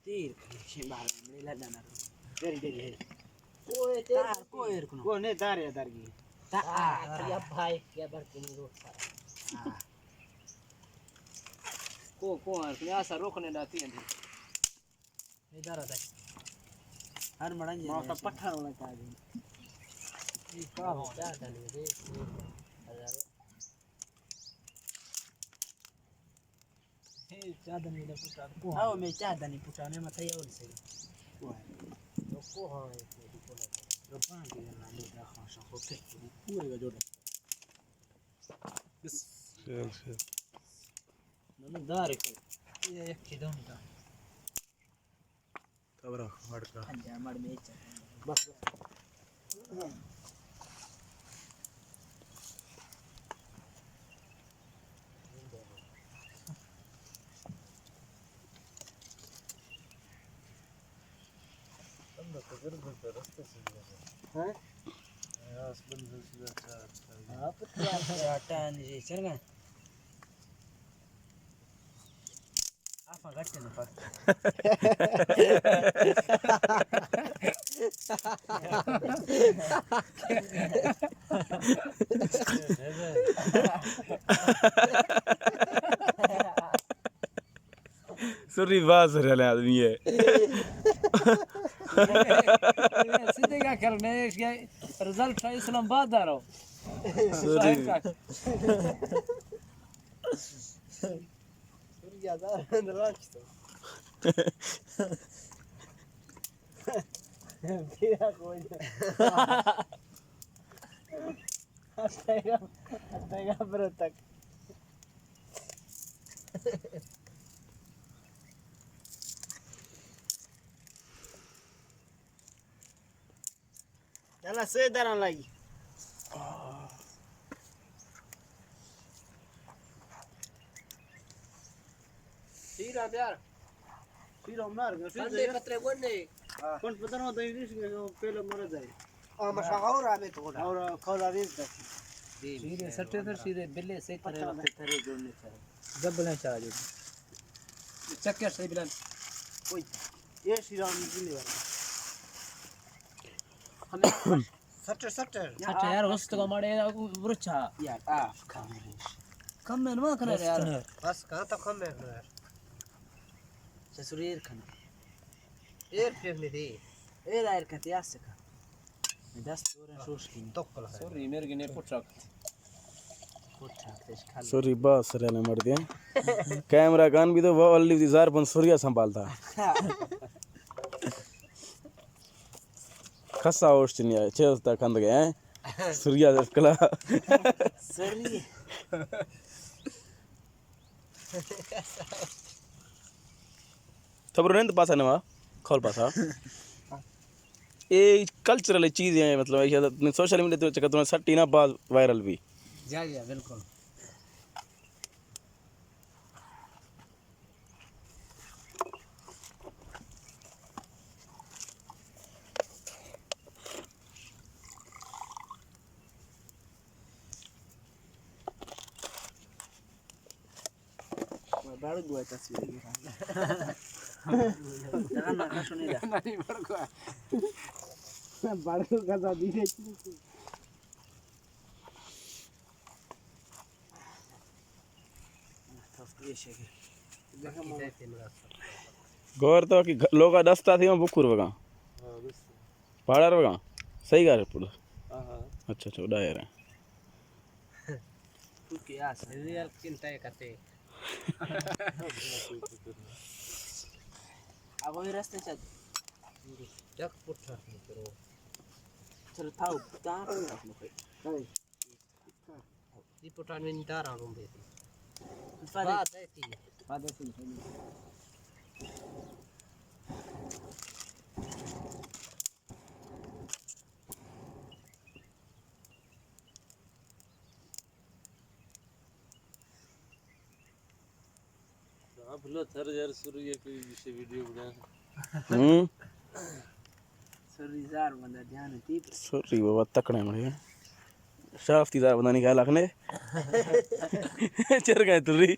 तीर से बाहर मिला जाना तेरी तेरी ओए तार को एरकनो को ने तार या तार की ता या भाई क्या बर्तन रोक सारा को यार आसा रोकने डाती है इधर आता है हर मड़न जे मां का पत्थर वाला का दे ये क्या हो क्या डाली रे हजार हे ज्यादा नहीं पुटा को आओ मैं चाहता नहीं पुटाने मत ये और से को हां को रबान के ना ले रखा शो होते पूरे का जोड़ बस चल नन दार के ये एक खिदों का तब रख हट का अंजा मड़ में बस हैं यार बंद सीधा आप क्या टान जी चल गए आप घट न पक सुरी बास रहने आदमी है सीधे क्या करने इसका रिजल्ट है इस्लामाबाद आ रहा हूँ सुरी या दार राख तो फिर कोई आएगा पर तक चला से दरा लगी सीरा यार फिर हम मार संडे पत्रे बोलने कौन पता ना तो इंग्लिश में पहले मर जाए और मशाहूर आवे तो और खौला देख तक सीधे सट्टे तर सीधे बिल्ले से तरह तेरे जोड़ने चाहिए जब बना चाह जो चक्कर से बिलन कोई ये श्री राम जी ले वाला हमें सट्टर सट्टर अच्छा यार होस्ट का मारे वृक्षा यार आ कम में ना करे यार बस कहां तक हम है यार ससुरेर खन एयर फेंकने दे ए दायर का त्यास से का मैं 10 तोरे शोष की तो कल है सॉरी मेरे के ने पुछक कोठा तेज खा सुरी बास रहने मर दिया कैमरा कान भी तो वो अल्ली जार बन सूर्या संभालता खसा होस्ट नहीं है छह तक कंद गए हैं सूर्या कला सरी थबरो नहीं तो पासा नवा खोल पासा ये कल्चरल चीज़ें हैं मतलब ये सोशल मीडिया तो चक्कर तुम्हें सट्टी ना बाद वायरल भी जा बिल्कुल बाड़ू दुआ तस्वीर की jangan nak sunih dah नहीं मर गया बाड़ू का दादी ने ये शेख गौर तो कि लोग दस्ता थी मैं बुकुर वगा पहाड़ वगा सही गा रे पुड़ा अच्छा अच्छा उड़ाया रे तू क्या रियल चिंता करते अब वही रास्ते चल जग पुछा करो चल थाउ तार रख लो कोई ये पुटान में नितार आ रूम देती फादे बात है थी फादर से आप लो थर यार सूर्य की विषय वीडियो बना सरीजार बंदा ध्यान ती सॉरी बाबा तकड़े मरे शाफ्ती दा बंदा निकाल रखने चर गए तुरी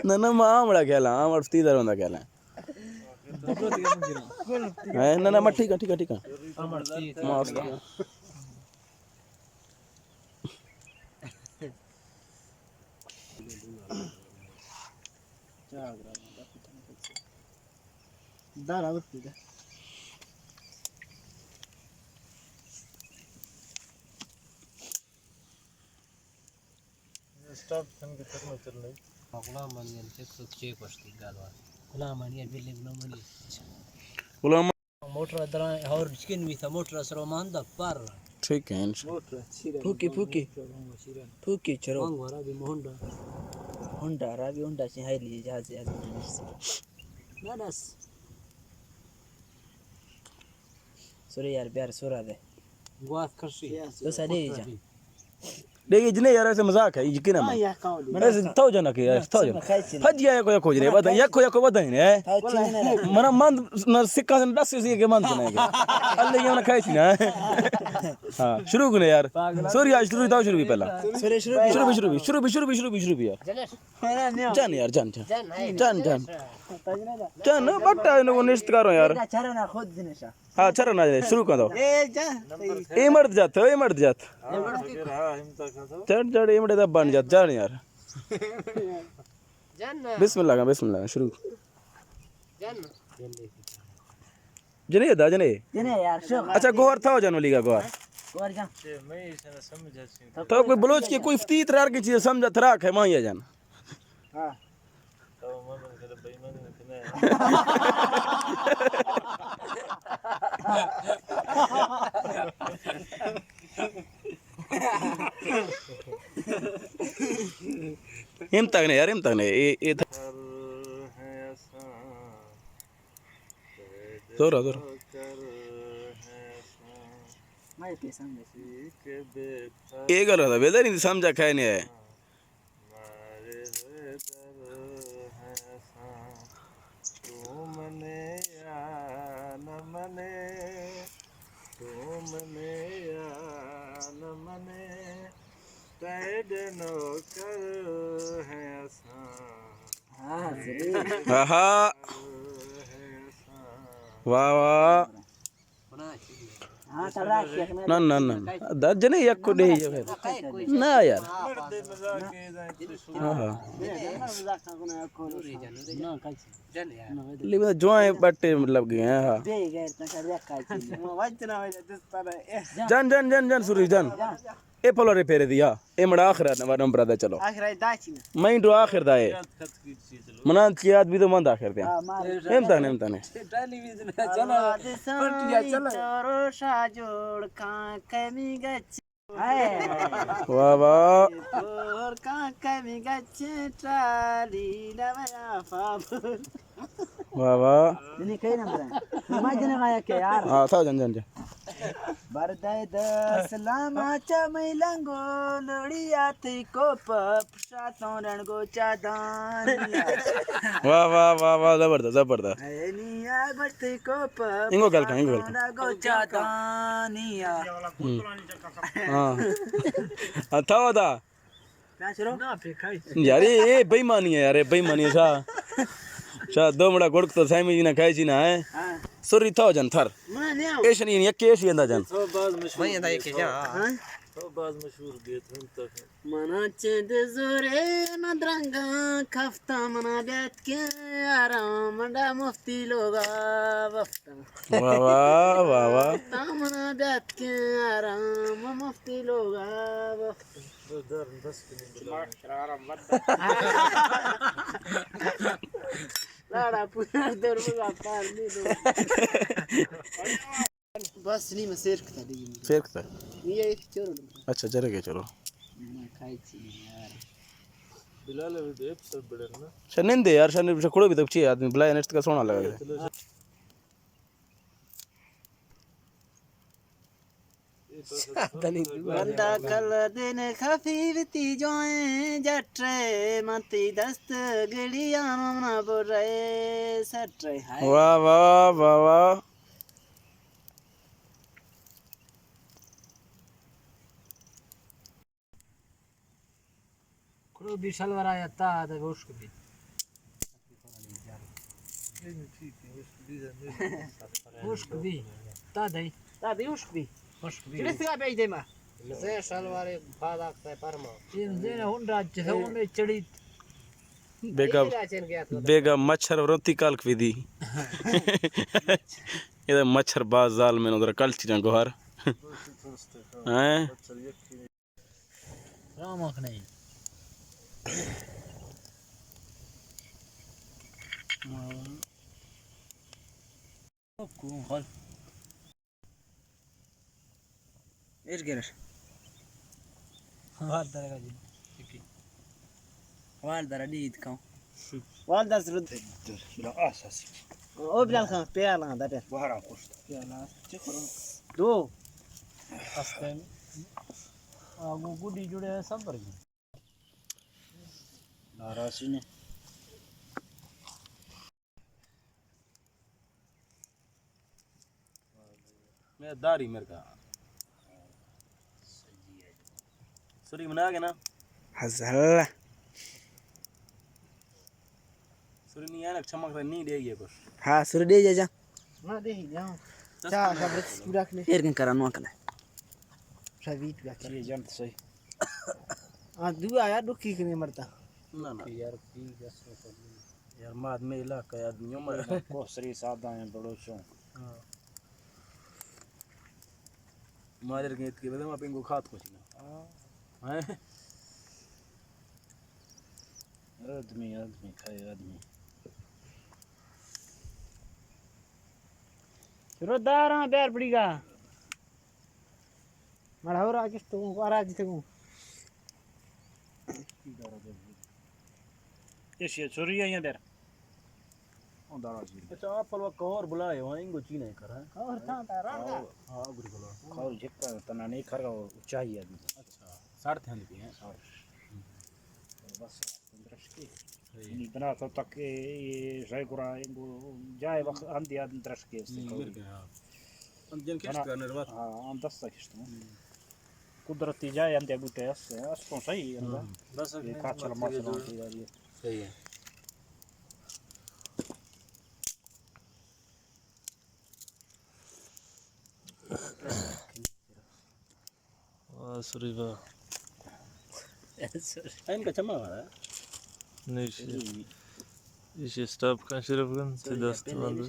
ನನ್ನ ಮಾಮಳ ಕೇಳ ಮಾಡ್ತಿದಾರ ಒಂದ ಕೇಳ ನನ್ನ ಮಟ್ಟಿಗ ಟಿಕ ಟಿಕ ಮಸ್ತ್ दारा होती है स्टॉप संग तक चल रही गुलाम मानियन चेक तो चेक बसती गालवा गुलाम मानियन बिल्ले गुलाम मानियन गुलाम मोटर दरा और स्किन भी था मोटर असर मान द पर ठीक है मोटर फूकी फूकी फूकी चलो वारा भी मोहंडा होंडा रावी होंडा से हाई लिए जहाज आज ना दस सॉरी यार प्यार सोरा दे गुआस करसी तो सादे जा देखिए जिन्हें यार ऐसे मजाक है यकीन है या काउ ऐसे तो जना के यार तो जना फजिया को खोज रे बता यको बता ने मन मन न सिक्का न 10 से के मन ने के अल्ले ये ना खाई थी ना हां शुरू करो यार सॉरी आज शुरू तो शुरू भी पहला सॉरी शुरू भी यार जान यार जान जान ना बट्टा ने निश्चित करो यार चारा ना खुद दिनेशा हां चलो ना शुरू कर दो ए मर्द जात चढ़ ये मर्द बन जात जान यार बिस्मिल्लाह शुरू जने यार शो अच्छा गोर था जानो लीगा गोर जा मैं इसे समझा तो कोई बलोच की कोई इफ्तीत रार की चीज समझा थराक है मां ये जान हां तो मन करे बेईमानी न कने हिम तक ने यार ये जोरा मैं के समझे ये गल रहा बेदर नहीं समझा खाए नहीं है हाँ वाह वाह हां चला के ना दर्जने एक को दे ना यार हां लिबा जोए बट्टे मतलब गए हैं हां दे गए इतना कर रखा है वजना वाला दस्ता जान सूरज जान ए पलो रे फेरे दिया ए मड़ा आखिर नंबर दा चलो आखिर दाची मैं तो आखिर दा है मना की आदमी तो मंद आखिर दे एम तने टेलीविजन चला पटिया चला चोरो साजोड़ का कमी गच वाह वाह और का कमी गच ट्राली नवया फाब वाह नहीं कहीं नंबर है मैं जने गाया के यार हां था जान बरदाय द सलामाचा मैलंगो लोड़िया थी को पपसा तोरण गो चादान वाह जबरदस्त निया बत्ती को पप इंगो गल गो चादानिया हां था क्या शुरू ना पे खाई यार ये बेईमानी है यार बेईमानी है सा दो मड़ा गुड़क तो साईं जी ने खाई छी ना है हां सुरी था जन थर माने एशन ये केश ये जन तो बाज मशहूर मैं दाई के जा तो बाज मशहूर गीत हम तक मना चंद जोरे नदरंगा खफ्ता मना बैठ के आराम डा मुफ्ती लोगा वफ्ता वाह मना बैठ के आराम मुफ्ती लोगा वफ्ता तो दर बस के लाड़ा पूरा दर मुगा पार नहीं दो बस नहीं मैं शेर का दी शेर का ये एक चोर अच्छा चले गए चलो मैं खाई छी यार बिलाल भी देख सब बड़े ना शनिन दे यार शनि से खोड़ो भी तो चाहिए आदमी बुलाया नेक्स्ट का सोना लगा बंदा कल दिन खफीवती जोए जट्रे मती दस्त गड़िया मना बोरे सट्रे हाय वाह को विशाल वरा याता है उसको भी उश्क भी ता दई दादी उश्क भी उश्क भी चिड़िस का बेच दे मा से शलवारे बाद आखता है परमा ये देना हुन राज्य से उन्हें चढ़ी बेगा बेगा मच्छर रोती काल विधि ये मच्छर बाज जाल में उधर कल चीज़ गोहर हैं रामक नहीं हल इस गिरश हाल तरह जी वाल दरा नींद का वाल दस रुद ओ बिलाल खान प्यार लगा दे दो हफ्ते में आगू गुडी जुड़े हैं सब पर नारासी ने मैं दारी मेरे का सूरी बना के ना हज़ल सूरी नहीं है ना चमक रहा नहीं देगी कुछ हाँ सुर दे जा ना दे जा चा खबर पूरा के एरकन करा नो कला सवीट का ये जंत सही हां दुआ यार दुखी के नहीं मरता ना ना यार माद में इलाका आदमियों में कोसरी सादा है बड़ो सो माजर के इतके बदे में पिंगो खात कुछ ना हैं आदमी खाए आदमी रोदारा बैर पड़ीगा मारा हो रहा किस तो आराज थे को ये छोरी है यार अच्छा आप फलवा कौर बुलाए वहां इंगो ची नहीं करा और था रंगा हां गुरु बोलो खाओ झक्का तना नहीं खरगा चाहिए आदमी अच्छा 60 भी हैं बस इंद्रश के नहीं बना तो तक ये जयपुरा इनको जाए वक्त अंधी इंद्रश के मिल गया हम जन किस करने बात हां हम 10 तक इष्ट कुदरती जाए अंधे बूटे तो सही है बस ये काचल मसला सही है आसरी वाह इनका चमा है नहीं इसे स्टॉप का सिर्फ गन से 10 वाला